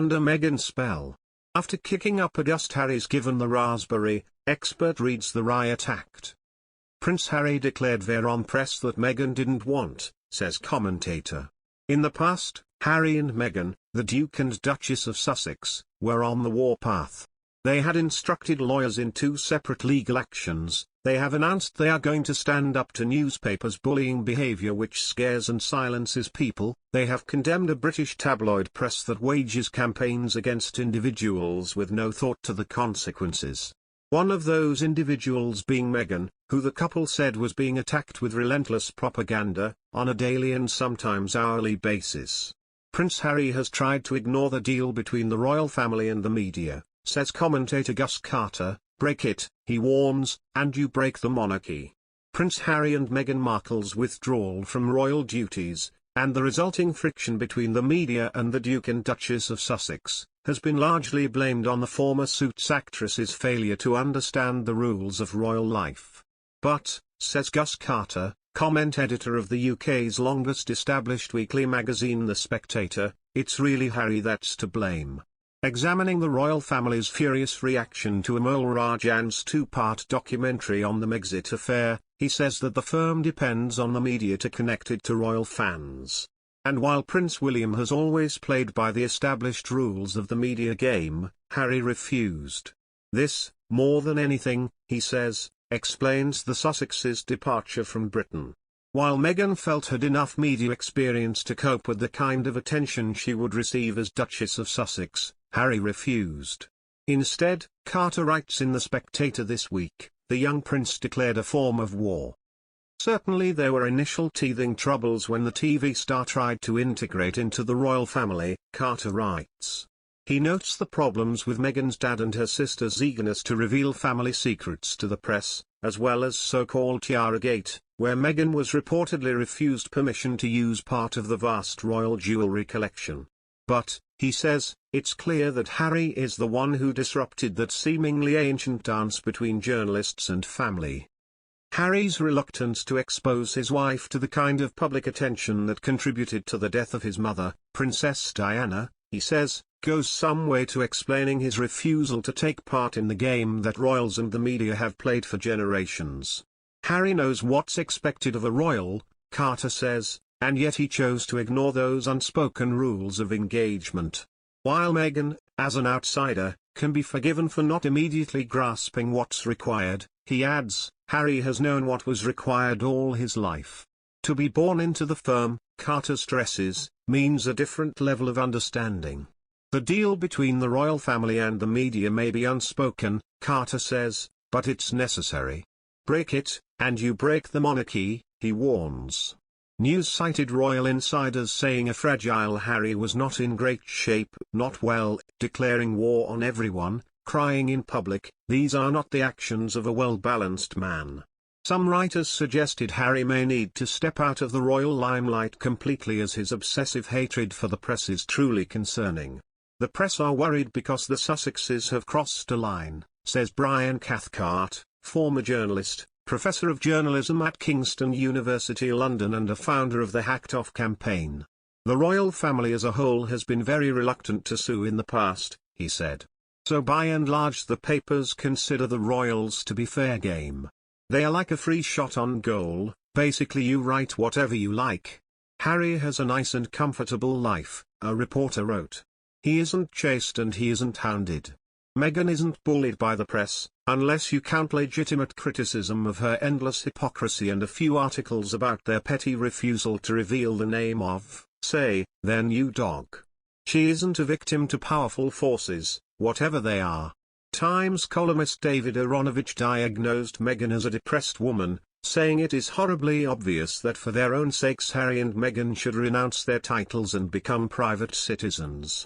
under Meghan's spell. After kicking up a dust, Harry's given the raspberry, expert reads the Riot Act. Prince Harry declared via on press that Meghan didn't want, says commentator. In the past, Harry and Meghan, the Duke and Duchess of Sussex, were on the warpath. They had instructed lawyers in 2 separate legal actions. They have announced they are going to stand up to newspapers' bullying behavior which scares and silences people. They have condemned a British tabloid press that wages campaigns against individuals with no thought to the consequences. One of those individuals being Meghan, who the couple said was being attacked with relentless propaganda, on a daily and sometimes hourly basis. Prince Harry has tried to ignore the deal between the royal family and the media, says commentator Gus Carter. Break it, he warns, and you break the monarchy. Prince Harry and Meghan Markle's withdrawal from royal duties, and the resulting friction between the media and the Duke and Duchess of Sussex, has been largely blamed on the former Suits actress's failure to understand the rules of royal life. But, says Gus Carter, comment editor of the UK's longest established weekly magazine The Spectator, it's really Harry that's to blame. Examining the royal family's furious reaction to Amol Rajan's 2-part documentary on the Megxit affair, he says that the firm depends on the media to connect it to royal fans. And while Prince William has always played by the established rules of the media game, Harry refused. This, more than anything, he says, explains the Sussexes' departure from Britain. While Meghan felt had enough media experience to cope with the kind of attention she would receive as Duchess of Sussex, Harry refused. Instead, Carter writes in The Spectator this week, the young prince declared a form of war. Certainly there were initial teething troubles when the TV star tried to integrate into the royal family, Carter writes. He notes the problems with Meghan's dad and her sister's eagerness to reveal family secrets to the press, as well as so-called Tiaragate, where Meghan was reportedly refused permission to use part of the vast royal jewellery collection. But, he says, it's clear that Harry is the one who disrupted that seemingly ancient dance between journalists and family. Harry's reluctance to expose his wife to the kind of public attention that contributed to the death of his mother, Princess Diana, he says, goes some way to explaining his refusal to take part in the game that royals and the media have played for generations. Harry knows what's expected of a royal, Carter says, and yet he chose to ignore those unspoken rules of engagement. While Meghan, as an outsider, can be forgiven for not immediately grasping what's required, he adds, Harry has known what was required all his life. To be born into the firm, Carter stresses, means a different level of understanding. The deal between the royal family and the media may be unspoken, Carter says, but it's necessary. Break it, and you break the monarchy, he warns. News cited royal insiders saying a fragile Harry was not in great shape, not well, declaring war on everyone, crying in public. These are not the actions of a well-balanced man. Some writers suggested Harry may need to step out of the royal limelight completely as his obsessive hatred for the press is truly concerning. The press are worried because the Sussexes have crossed a line, says Brian Cathcart, former journalist, Professor of Journalism at Kingston University London and a founder of the Hacked Off campaign. The royal family as a whole has been very reluctant to sue in the past, he said. So by and large the papers consider the royals to be fair game. They are like a free shot on goal, basically you write whatever you like. Harry has a nice and comfortable life, a reporter wrote. He isn't chased and he isn't hounded. Meghan isn't bullied by the press, unless you count legitimate criticism of her endless hypocrisy and a few articles about their petty refusal to reveal the name of, say, their new dog. She isn't a victim to powerful forces, whatever they are. Times columnist David Aronovich diagnosed Meghan as a depressed woman, saying it is horribly obvious that for their own sakes Harry and Meghan should renounce their titles and become private citizens.